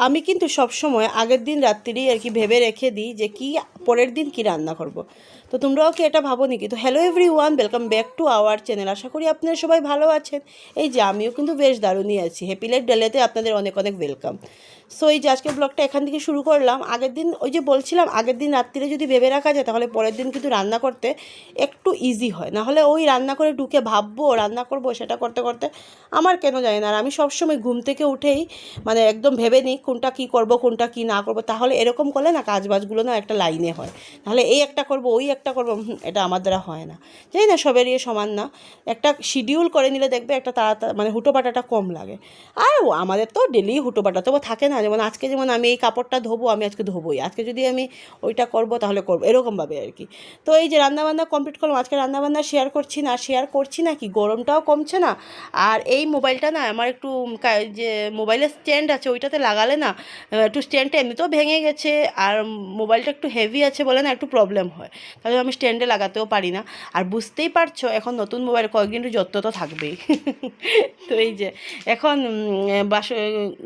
আমি কিন্তু সবসময় আগের দিন রাত্রিরেই আর কি ভেবে রেখে দিই যে কি পরের দিন কি রান্না করব। তো তোমরাও কি এটা ভাবো নাকি? তো hello everyone, welcome back to our channel. আশা করি আপনারা সবাই ভালো আছেন। এই যে আমিও কিন্তু বেশ দারুণই আছি। হ্যাপি লাইফ ডেলেতে আপনাদের অনেক অনেক ওয়েলকাম। সো এই যে আজকের ব্লগটা এখান থেকে শুরু করলাম। আগের দিন ওই যে বলছিলাম, আগের দিন রাত্রিরে যদি ভেবে রাখা যায় তাহলে পরের দিন কিন্তু রান্না করতে একটু ইজি হয়। নাহলে ওই রান্না করে ঢুকে ভাববো রান্না করব, সেটা করতে করতে আমার কেন জানি না। আর আমি সবসময় ঘুম থেকে উঠেই মানে একদম ভেবে নিই কোনটা কী করব কোনটা কী না করব। তাহলে এরকম করলে না কাজবাজগুলো না একটা লাইনে হয়। তাহলে এই একটা করব ওই একটা করব, এটা আমার দ্বারা হয় না। জানি না সবেরই সমান না। একটা শিডিউল করে নিলে দেখবে একটা তাড়াতাড়ি মানে হুটোপাটাটা কম লাগে। আর আমাদের তো ডেলি হুটোপাটা তবু থাকে না। যেমন আজকে যেমন আমি এই কাপড়টা ধোবো, আমি আজকে ধোবোই। আজকে যদি আমি ওইটা করব তাহলে করবো, এরকমভাবে আর কি। তো এই যে রান্নাবান্না কমপ্লিট করলাম। আজকে রান্নাবান্না শেয়ার করছি না কি গরমটাও কমছে না। আর এই মোবাইলটা না আমার একটু যে মোবাইলের স্ট্যান্ড আছে ওইটাতে লাগালে না একটু স্ট্যান্ডটা এমনিতেও ভেঙে গেছে। আর মোবাইলটা একটু হেভি আছে বলে না একটু প্রবলেম হয়। তাহলে আমি স্ট্যান্ডে লাগাতেও পারি না। আর বুঝতেই পারছো এখন নতুন মোবাইল কয়েকদিন একটু যত্ন তো থাকবেই। তো এই যে এখন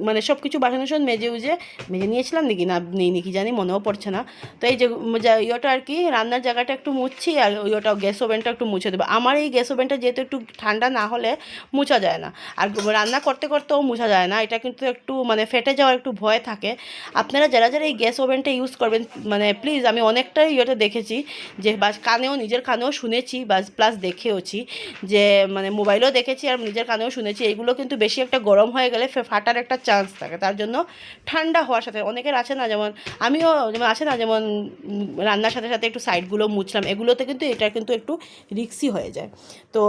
মানে সব কিছু বাসন মেজে নিয়েছিলাম নাকি না নেই নাকি জানি, মনেও পড়ছে না। তো এই যে ইয়েটা আর কি রান্নার জায়গাটা একটু মুছছি, আর ওইটা গ্যাস ওভেনটা একটু মুছে দেবো। আমার এই গ্যাস ওভেনটা যেহেতু একটু ঠান্ডা না হলে মুছা যায় না, আর রান্না করতে করতেও মুছা যায় না। এটা কিন্তু একটু মানে ফেটে যাওয়ার একটু ভয় থাকে। আপনারা যারা যারা এই গ্যাস ওভেনটা ইউজ করবেন মানে প্লিজ, আমি অনেকটাই ইয়েটা দেখেছি যে নিজের কানেও শুনেছি প্লাস দেখেওছি, যে মানে মোবাইলেও দেখেছি আর নিজের কানেও শুনেছি, এইগুলো কিন্তু বেশি একটা গরম হয়ে গেলে ফাটার একটা চান্স থাকে। তার জন্য ঠান্ডা হওয়ার সাথে অনেকের আছে না, যেমন আমিও যেমন আছে না, যেমন রান্নার সাথে সাথে একটু সাইডগুলো মুছলাম, এগুলোতে কিন্তু এটা কিন্তু একটু রিক্সি হয়ে যায়। তো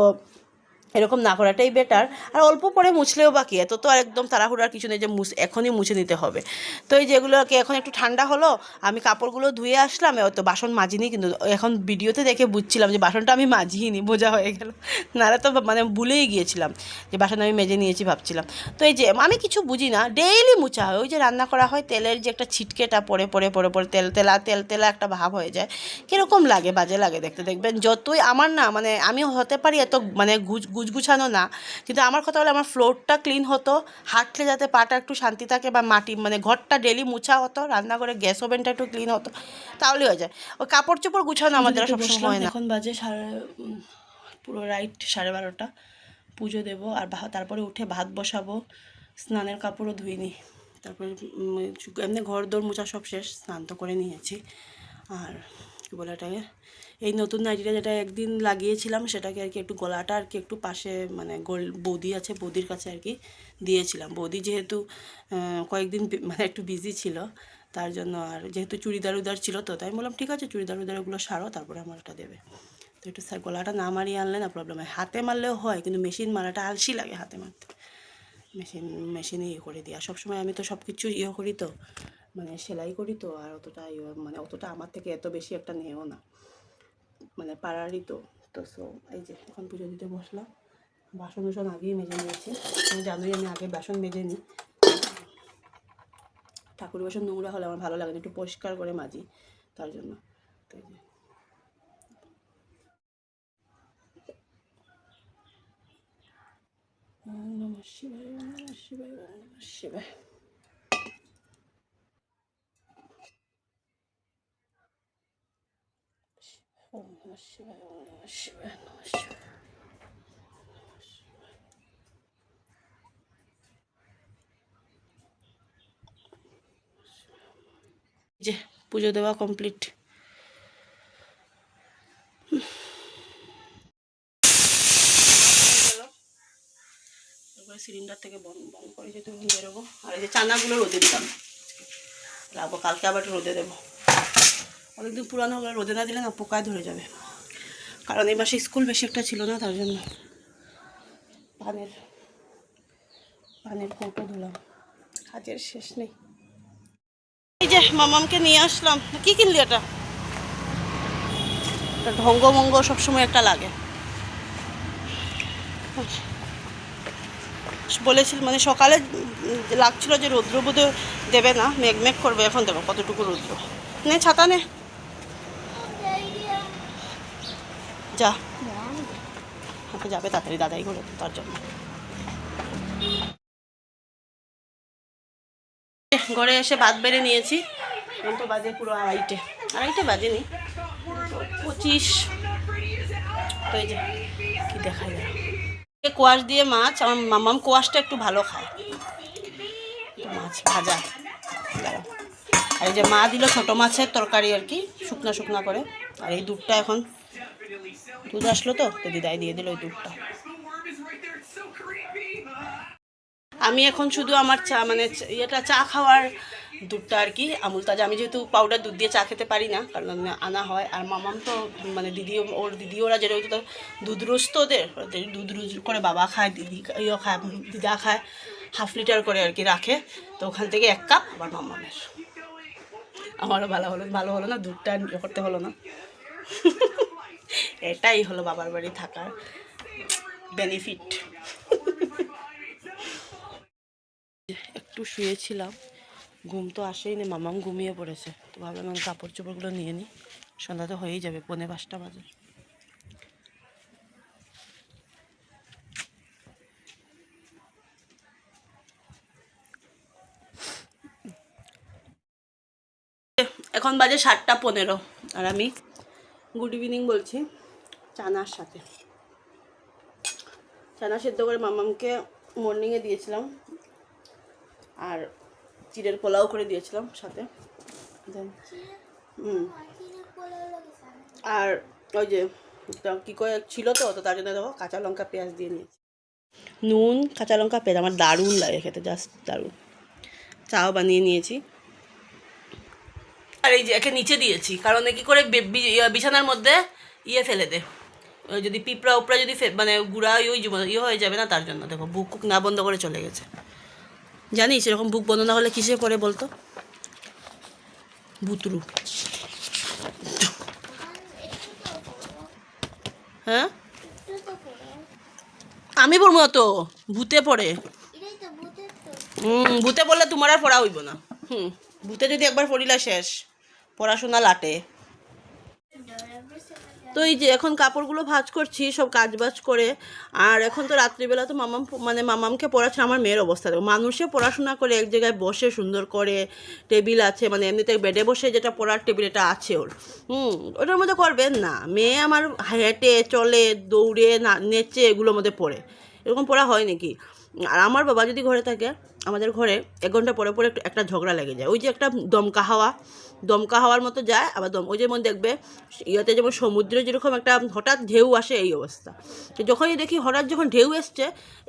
এরকম না করাটাই বেটার। আর অল্প পরে মুছলেও বাকি, এত তো আর একদম তাড়াহুড়ার কিছু নেই যে এখনই মুছে নিতে হবে। তো এই যেগুলোকে এখন একটু ঠান্ডা হলো, আমি কাপড়গুলো ধুয়ে আসলাম। তো বাসন মাজিনি, কিন্তু এখন ভিডিওতে দেখে বুঝছিলাম যে বাসনটা আমি মাজিনি, বোঝা হয়ে গেল। নাহলে তো মানে ভুলেই গিয়েছিলাম যে বাসন আমি মেজে নিয়েছি ভাবছিলাম। তো এই যে আমি কিছু বুঝি না, ডেইলি মুছা হয়। ওই যে রান্না করা হয়, তেলের যে একটা ছিটকেটা পরে পরে পরে পরে তেল একটা ভাব হয়ে যায়, কীরকম লাগে, বাজে লাগে দেখতে। দেখবেন যতই আমার না মানে আমি হতে পারি এত মানে গুছগুছানো না, কিন্তু আমার কথা হলো আমার ফ্লোরটা ক্লিন হতো, হাঁটলে যাতে পাটা একটু শান্তি থাকে, বা মাটি মানে ঘরটা ডেলি মুছা হতো, রান্নাঘরে গ্যাস ওভেনটা একটু ক্লিন হতো, তাহলেই হয়ে যায়। ওই কাপড় চোপড় গুছানো আমাদের সবসময় হয় না। এখন বাজে পুরো রাইট 12:30। পুজো দেবো আর তারপরে উঠে ভাত বসাবো। স্নানের কাপড়ও ধুইনি, তারপরে এমনি ঘর দোর মোছা সব শেষ, স্নান তো করে নিয়েছি। আর কী বলে এটাকে, এই নতুন নাইটিটা যেটা একদিন লাগিয়েছিলাম সেটাকে আর কি একটু গলাটা আর কি একটু পাশে মানে বৌদি আছে, বৌদির কাছে আর কি দিয়েছিলাম। বৌদি যেহেতু কয়েকদিন মানে একটু বিজি ছিল, তার জন্য। আর যেহেতু চুড়িদার উদার ছিল, তো তাই বললাম ঠিক আছে চুড়িদার উদারগুলো সারো, তারপরে আমার ওটা দেবে। তো একটু স্যার গলাটা না মারিয়ে আনলে না প্রবলেম হয়। হাতে মারলেও হয়, কিন্তু মেশিন মারাটা আলসি লাগে হাতে মারতে। মেশিনে ইয়ে করে দিই। আর সবসময় আমি তো সব কিছু ইয়ে করি, তো মানে সেলাই করি, তো আর অতটা মানে অতটা আমার থেকে এত বেশি একটা নেও না, মানে পাড়ারই তো। তো সো এই যে এখন পুজো দিতে বসলাম। বাসন আগেই মেজে নিয়েছি, জানোই আমি আগে বাসন মেজে নিই। ঠাকুর বাসন নোংরা হলে আমার ভালো লাগে না, একটু পরিষ্কার করে মাজি, তার জন্য। তো এই যে ওম নমঃ শিবায়, ওম নমঃ শিবায়, ওম নমঃ শিবায়। ওম নমঃ শিবায়, ওম নমঃ শিবায়, নমঃ শিবায়। যে পুজো দেওয়া কমপ্লিট। সিলিন্ডার থেকে বন্ধ করে যেতে বেরোবো। আর এই যে চানাগুলো রোদে দিলাম, লাবো কালকে আবার রোদে দেবো। অনেকদিন পুরানো হলে রোদে না দিলে না পোকায় ধরে যাবে। কারণ এই মাসে স্কুল বেশি একটা ছিল না, তার জন্য পানের কৌটো ধুলাম, কাজের শেষ নেই। এই যে মামামকে নিয়ে আসলাম। কি কিনলি এটা? ঢঙ্গ মঙ্গ সবসময় একটা লাগে। বলেছিল মানে সকালে লাগছিল যে রৌদ্র বোধ দেবে না, মেঘ করবে, এখন দেবো কতটুকু রৌদ্র। নে ছাতা নে, যা যাবে তাড়াতাড়ি দাদাই করে, তার জন্য। এই যে পুজো দেওয়া কমপ্লিট। পুজো দেওয়া কমপ্লিট করে এখন বাসন মাজবো। বাসন মাজবো, তারপরে রান্না বান্না করবো। আর এই যে চানাগুলো রোদে দিলাম, ঘরে এসে ভাত বেড়ে নিয়েছি। এখন তো বাজে পুরো আড়াইটে বাজেনি, 25। তো এই যে কি দেখা যায়, কোয়াশ দিয়ে মাছ। আমার মামাম কোয়াশটা একটু ভালো খায়, মাছ ভাজা। আর এই যে মা দিল ছোটো মাছের তরকারি আর কি, শুকনা শুকনা করে। আর এই দুধটা, এখন দুধ আসলো তো দিদাই দিয়ে দিল ওই দুধটা। আমি এখন শুধু আমার চা মানে চা খাওয়ার দুধটা আর কি আমুল তাজা। আমি যেহেতু পাউডার দুধ দিয়ে চা খেতে পারি না, কারণ আনা হয়। আর মামাম তো মানে দিদি ওরা যেটা তো দুধ রোজ তো ওদের দুধ রোজ করে বাবা খায়, দিদি খায়, দিদা খায়, 1/2 লিটার করে আর কি রাখে। তো ওখান থেকে 1 কাপ আবার মামামের। আমারও ভালো হলো না, দুধটা করতে হলো না। এটাই হলো বাবার বাড়ি থাকার বেনিফিট। একটু শুয়েছিলাম, ঘুম তো আসেই না, মামাম ঘুমিয়ে পড়েছে। তো ভাবলাম আমি কাপড় চোপড়গুলো নিয়ে নিই, সন্ধ্যা তো হয়েই যাবে, 4:45 বাজে। এখন বাজে 7:15 আর আমি গুড ইভিনিং বলছি চানার সাথে। চানা সেদ্ধ করে মামামকে মর্নিংয়ে দিয়েছিলাম, আর চিড়ের পোলাও করে দিয়েছিলাম সাথে। আর ওই যে কী করে ছিল তো তার জন্য দেখো কাঁচা লঙ্কা পেঁয়াজ দিয়ে নিয়েছি, নুন কাঁচা লঙ্কা পেঁয়াজ। আমার দারুণ লাগে খেতে, জাস্ট দারুণ। চাও বানিয়ে নিয়েছি। আর এই যে একে নিচে দিয়েছি, কারণ কি করে বিছানার মধ্যে ফেলে দে, যদি পিঁপড়া উপড়া যদি মানে গুঁড়া হয়ে যাবে না, তার জন্য। দেখো বুক না বন্ধ করে চলে গেছে। জানিস এরকম বুক বন্ধ না হলে কিসে পড়ে বলতো? ভুতরু। হ্যাঁ আমি পড়বো না তো, ভূতে পড়ে। ভূতে পড়লে তোমার আর পড়া হইব না। ভূতে যদি একবার পড়িলা শেষ, পড়াশোনা লাটে। তো এই যে এখন কাপড়গুলো ভাঁজ করছি, সব কাজ বাজ করে। আর এখন তো রাত্রিবেলা তো মামামকে পড়াচ্ছে। আমার মেয়ের অবস্থা দেখো, মানুষে পড়াশোনা করে এক জায়গায় বসে সুন্দর করে, টেবিল আছে, মানে এমনিতে বেডে বসে যেটা পড়ার টেবিল এটা আছে ওর, ওটার মধ্যে করবেন না। মেয়ে আমার হেঁটে চলে, দৌড়ে, নেচে, এগুলোর মধ্যে পড়ে। এরকম পড়া হয় নাকি? আর আমার বাবা যদি ঘরে থাকে, আমাদের ঘরে 1 ঘন্টা পরে পরে একটা ঝগড়া লেগে যায়। ওই যে একটা দমকা হাওয়ার মতো যায়, আবার ওই যেমন দেখবে ইয়েতে যেমন সমুদ্রে যেরকম একটা হঠাৎ ঢেউ আসে, এই অবস্থা। তো যখনই দেখি হঠাৎ যখন ঢেউ এসছে,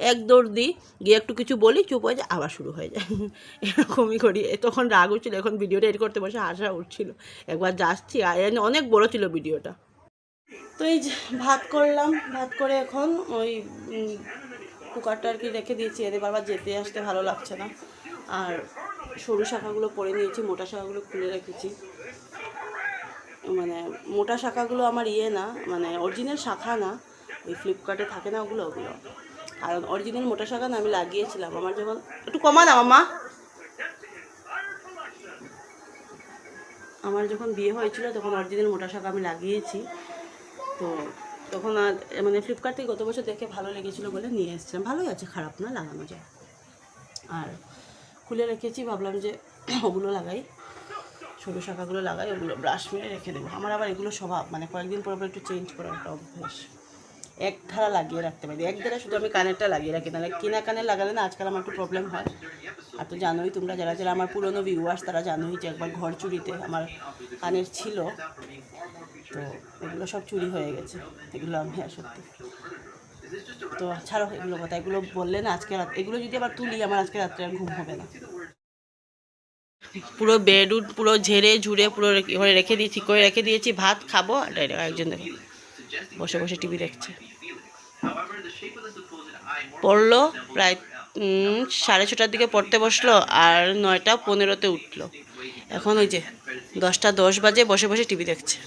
এক দৌড় দিই, গিয়ে একটু কিছু বলি, চুপ হয়ে যায়, আবার শুরু হয়ে যায়। এরকমই করি। তখন রাগ হচ্ছিলো, এখন ভিডিওটা এডিট করতে বসে হাসা উঠছিল। একবার যাচ্ছি, আর অনেক বড় ছিল ভিডিওটা। তো এই যে ভাত করলাম, ভাত করে এখন ওই কুকারটা আর কি রেখে দিয়েছি। এদের বারবার যেতে আসতে ভালো লাগছে না। আর সরু শাখাগুলো পরে নিয়েছি, মোটা শাখাগুলো খুলে রেখেছি। মানে মোটা শাখাগুলো আমার না, মানে অরিজিনাল শাখা না, ওই ফ্লিপকার্টে থাকে না ওগুলো। আর অরিজিনাল মোটা শাখা না আমি লাগিয়েছিলাম। আমার যখন একটু কমা না মামা, আমার যখন বিয়ে হয়েছিল তখন অরিজিনাল মোটা শাখা আমি লাগিয়েছি। তো তখন আর মানে ফ্লিপকার্ট থেকে গত বছর দেখে ভালো লেগেছিলো বলে নিয়ে এসেছিলাম। ভালোই আছে, খারাপ না, লাগানো যায়। আর খুলে রেখেছি, ভাবলাম যে ওগুলো লাগাই, সরু শাখাগুলো লাগাই, ওগুলো ব্রাশ মেরে রেখে দেবো। আমার আবার এগুলো স্বভাব, মানে কয়েকদিন পর একটু চেঞ্জ করার একটা অভ্যাস। এক ধারা লাগিয়ে রাখতে পারি, এক ধারা শুধু আমি কানেরটা লাগিয়ে রাখি, নাহলে কিনা কানের লাগালে না আজকাল আমার একটু প্রবলেম হয়। আর তো জানোই তোমরা, যারা যারা আমার পুরনো ভিউয়ার্স তারা জানোই যে একবার ঘর চুরিতে আমার কানের ছিল, তো এগুলো সব চুরি হয়ে গেছে। এগুলো আমি সত্যি তো ছাড়ো এগুলো কথা, এগুলো বললে না আজকে রাত, এগুলো যদি আবার তুলি আমার আজকে রাত্রে আর ঘুম হবে না। পুরো বেড পুরো ঝেড়ে ঝুড়ে পুরো ঘরে রেখে দিয়েছি, করে রেখে দিয়েছি। ভাত খাবো, আর একজন দেখো বসে বসে টিভি দেখছে। পড়লো প্রায় 6:30টার দিকে পড়তে বসলো, আর 9:15-তে উঠলো। এখন ওই যে 10:10 বাজে বসে বসে টিভি দেখছে।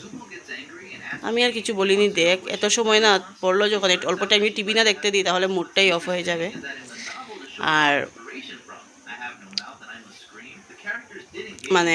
আমি আর কিছু বলিনি, দেখ এত সময় না পড়লো যখন, একটু অল্প টাইমে টিভি না দেখতে দিই তাহলে মুডটাই অফ হয়ে যাবে। আর মানে